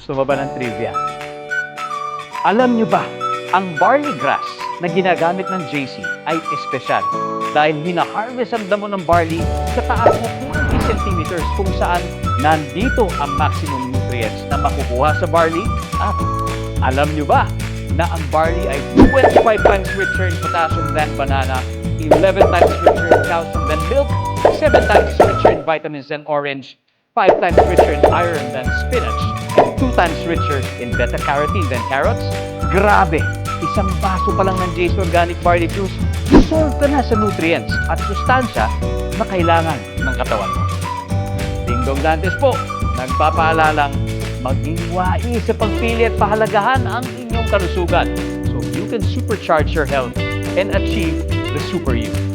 Gusto mo ba ng trivia? Alam nyo ba, ang barley grass na ginagamit ng JC ay espesyal dahil hina-harvest ang damo ng barley sa taas ng 20 centimeters kung saan nandito ang maximum nutrients na makukuha sa barley. At alam nyo ba na ang barley ay 25 times richer in potassium than banana, 11 times richer in calcium than milk, 7 times richer in vitamins than orange, 5 times richer in iron than spinach, and 2 times richer in beta-carotene than carrots? Grabe! Isang baso pa lang ng JC Organic Barley Juice, solve ka na sa nutrients at sustansya na kailangan ng katawan mo. Dingdong Dantes po, nagpapaalalang maging wais sa pagpili at pahalagahan ang inyong kalusugan so you can supercharge your health and achieve the super you.